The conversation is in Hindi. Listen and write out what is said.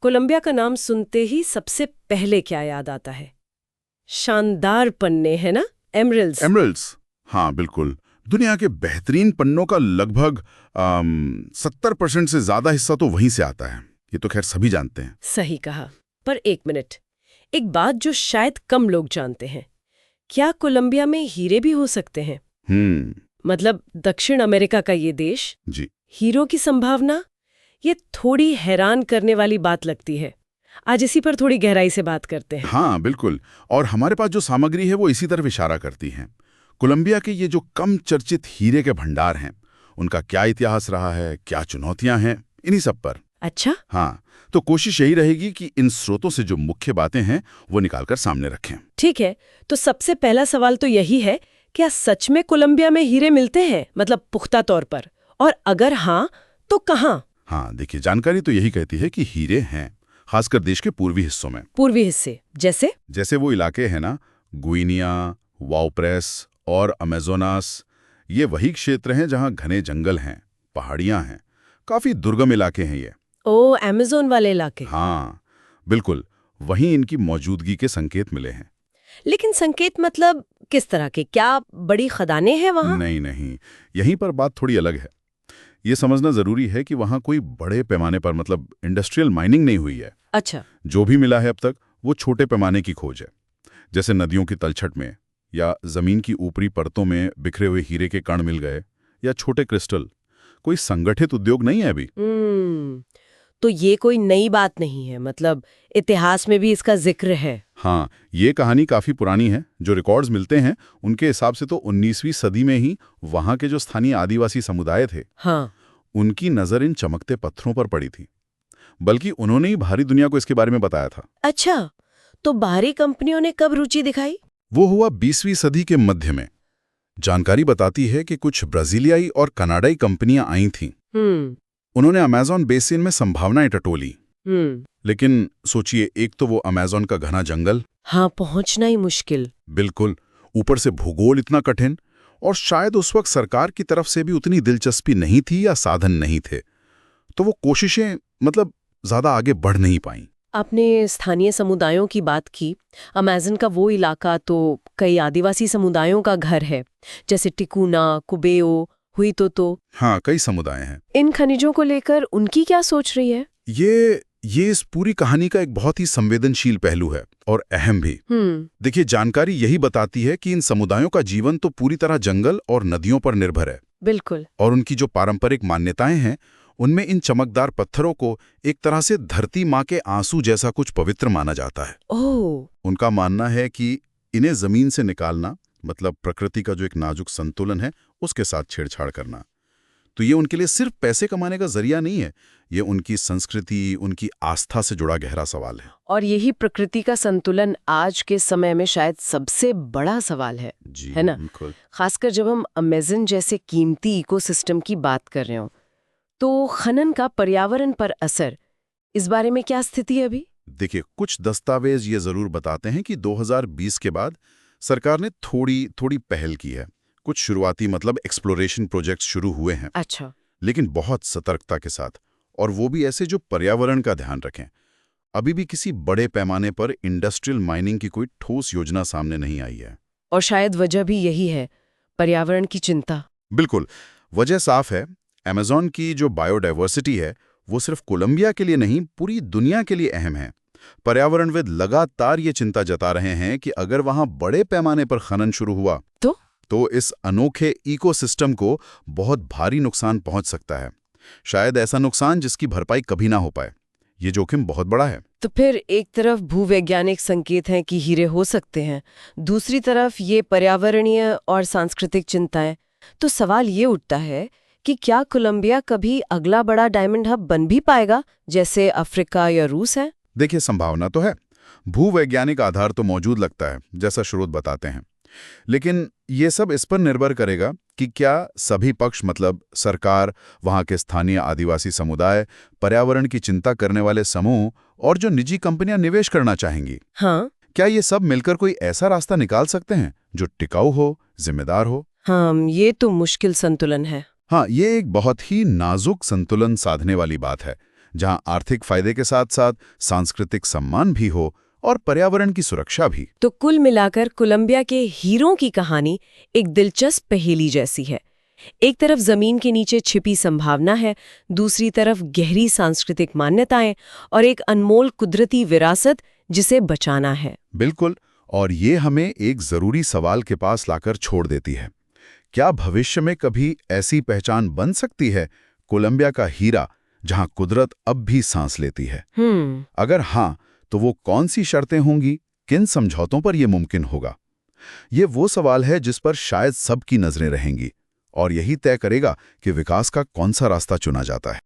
कोलंबिया का नाम सुनते ही सबसे पहले क्या याद आता है? शानदार पन्ने, है ना? एमरल्ड्स। एमरल्ड्स, हाँ बिल्कुल। दुनिया के बेहतरीन पन्नों का लगभग 70% से ज्यादा हिस्सा तो वहीं से आता है। ये तो खैर सभी जानते हैं। सही कहा। पर एक मिनट, एक बात जो शायद कम लोग जानते हैं, क्या कोलंबिया में हीरे भी हो सकते हैं? मतलब दक्षिण अमेरिका का ये देश, जी। हीरो की संभावना, ये थोड़ी हैरान करने वाली बात लगती है। आज इसी पर थोड़ी गहराई से बात करते हैं। हाँ बिल्कुल, और हमारे पास जो सामग्री है वो इसी तरफ इशारा करती है। कोलंबिया के ये जो कम चर्चित हीरे के भंडार हैं, उनका क्या इतिहास रहा है, क्या चुनौतियां हैं, इन्हीं सब पर। अच्छा। हाँ, तो कोशिश यही रहेगी कि इन स्रोतों से जो मुख्य बातें हैं वो निकालकर सामने रखें। ठीक है, तो सबसे पहला सवाल तो यही है, क्या सच में कोलंबिया में हीरे मिलते हैं, मतलब पुख्ता तौर पर? और अगर हाँ, तो कहाँ? हाँ देखिए, जानकारी तो यही कहती है कि हीरे हैं, खासकर देश के पूर्वी हिस्सों में। पूर्वी हिस्से जैसे वो इलाके हैं ना, गुइनिया, वाओप्रेस और अमेजोनास। ये वही क्षेत्र हैं जहाँ घने जंगल हैं, पहाड़ियाँ हैं, काफी दुर्गम इलाके हैं ये। ओ, अमेज़न वाले इलाके। हाँ बिल्कुल, वहीं इनकी मौजूदगी के संकेत मिले हैं। लेकिन संकेत मतलब किस तरह के? क्या बड़ी खदानें हैं वहाँ? नहीं, यहीं पर बात थोड़ी अलग है। ये समझना जरूरी है कि वहाँ कोई बड़े पैमाने पर मतलब इंडस्ट्रियल माइनिंग नहीं हुई है। अच्छा। जो भी मिला है अब तक वो छोटे पैमाने की खोज है, जैसे नदियों की तलछट में या जमीन की ऊपरी परतों में बिखरे हुए हीरे के कण मिल गए या छोटे क्रिस्टल। कोई संगठित उद्योग नहीं है अभी। तो ये कोई नई बात नहीं है, मतलब इतिहास में भी इसका जिक्र है। हाँ, ये कहानी काफी पुरानी है। जो रिकॉर्ड्स मिलते हैं उनके हिसाब से तो 19वीं सदी में ही वहां के जो स्थानीय आदिवासी समुदाय थे, हाँ, उनकी नजर इन चमकते पत्थरों पर पड़ी थी। बल्कि उन्होंने ही बाहरी दुनिया को इसके बारे में बताया था। अच्छा, तो बाहरी कंपनियों ने कब रुचि दिखाई? वो हुआ 20वीं सदी के मध्य में। जानकारी बताती है कि कुछ ब्राजीलियाई और कनाडाई कंपनियां आई थीं। उन्होंने अमेज़न बेसिन में संभावनाएं टटोली। लेकिन सोचिए, एक तो वो अमेज़न का घना जंगल, हाँ, पहुंचना ही मुश्किल। बिल्कुल, ऊपर से भूगोल इतना कठिन, और शायद उस वक्त सरकार की तरफ से भी उतनी दिलचस्पी नहीं थी या साधन नहीं थे। तो वो कोशिशें मतलब ज्यादा आगे बढ़ नहीं पाईं। आपने स्थानीय समुदायों की बात की। अमेज़न का वो इलाका तो कई आदिवासी समुदायों का घर है, जैसे टिकुना, कुबेओ, हुईतोतो। हाँ, कई समुदाय हैं। इन खनिजों को लेकर उनकी क्या सोच रही है? ये इस पूरी कहानी का एक बहुत ही संवेदनशील पहलू है, और अहम भी। देखिए, जानकारी यही बताती है कि इन समुदायों का जीवन तो पूरी तरह जंगल और नदियों पर निर्भर है। बिल्कुल। और उनकी जो पारंपरिक मान्यताएं हैं, उनमें इन चमकदार पत्थरों को एक तरह से धरती माँ के आंसू जैसा कुछ पवित्र माना जाता है। ओह। उनका मानना है कि इन्हें जमीन से निकालना मतलब प्रकृति का जो एक नाजुक संतुलन है उसके साथ छेड़छाड़ करना। तो ये उनके लिए सिर्फ पैसे कमाने का जरिया नहीं है, ये उनकी संस्कृति, उनकी आस्था से जुड़ा गहरा सवाल है। और यही प्रकृति का संतुलन आज के समय में शायद सबसे बड़ा सवाल है। जी, है ना? बिल्कुल। खासकर जब हम अमेज़न जैसे कीमती इकोसिस्टम की बात कर रहे हो, तो खनन का पर्यावरण पर असर, इस बारे में क्या स्थिति है अभी? देखिए, कुछ दस्तावेज ये जरूर बताते हैं कि 2020 के बाद सरकार ने थोड़ी पहल की है। कुछ शुरुआती मतलब एक्सप्लोरेशन प्रोजेक्ट्स शुरू हुए हैं। अच्छा। लेकिन बहुत सतर्कता के साथ, और वो भी ऐसे जो पर्यावरण का ध्यान रखें। अभी भी किसी बड़े पैमाने पर इंडस्ट्रियल माइनिंग की कोई ठोस योजना सामने नहीं आई है। और शायद वजह भी यही है, पर्यावरण की चिंता। बिल्कुल, वजह साफ है। अमेज़न की जो बायोडायवर्सिटी है वो सिर्फ कोलंबिया के लिए नहीं, पूरी दुनिया के लिए अहम है। पर्यावरणविद लगातार ये चिंता जता रहे हैं कि अगर वहां बड़े पैमाने पर खनन शुरू हुआ तो इस अनोखे इकोसिस्टम को बहुत भारी नुकसान पहुंच सकता है। शायद ऐसा नुकसान जिसकी भरपाई कभी ना हो पाए। ये जोखिम बहुत बड़ा है। तो फिर एक तरफ भूवैज्ञानिक संकेत हैं कि हीरे हो सकते हैं, दूसरी तरफ ये पर्यावरणीय और सांस्कृतिक चिंताएं। तो सवाल ये उठता है कि क्या कोलंबिया कभी अगला बड़ा डायमंड हब बन भी पाएगा, जैसे अफ्रीका या रूस है? देखिए, संभावना तो है। भूवैज्ञानिक आधार तो मौजूद लगता है, जैसा स्रोत बताते हैं। लेकिन ये सब इस पर निर्भर करेगा कि क्या सभी पक्ष मतलब सरकार, वहां के स्थानीय आदिवासी समुदाय, पर्यावरण की चिंता करने वाले समूह और जो निजी कंपनियां निवेश करना चाहेंगी, हाँ, क्या ये सब मिलकर कोई ऐसा रास्ता निकाल सकते हैं जो टिकाऊ हो, जिम्मेदार हो? हाँ, ये तो मुश्किल संतुलन है। हाँ, ये एक बहुत ही नाजुक संतुलन साधने वाली बात है। जहां आर्थिक फायदे के साथ साथ सांस्कृतिक सम्मान भी हो और पर्यावरण की सुरक्षा भी। तो कुल मिलाकर कोलंबिया के हीरों की कहानी एक दिलचस्प पहेली जैसी है। एक तरफ जमीन के नीचे छिपी संभावना है, दूसरी तरफ गहरी सांस्कृतिक मान्यताएं और एक अनमोल कुदरती विरासत जिसे बचाना है। बिल्कुल, और ये हमें एक जरूरी सवाल के पास लाकर छोड़ देती है। क्या भविष्य में कभी ऐसी पहचान बन सकती है, कोलंबिया का हीरा, जहां कुदरत अब भी सांस लेती है? अगर हाँ, तो वो कौन सी शर्तें होंगी, किन समझौतों पर यह मुमकिन होगा? ये वो सवाल है जिस पर शायद सबकी नजरें रहेंगी और यही तय करेगा कि विकास का कौन सा रास्ता चुना जाता है।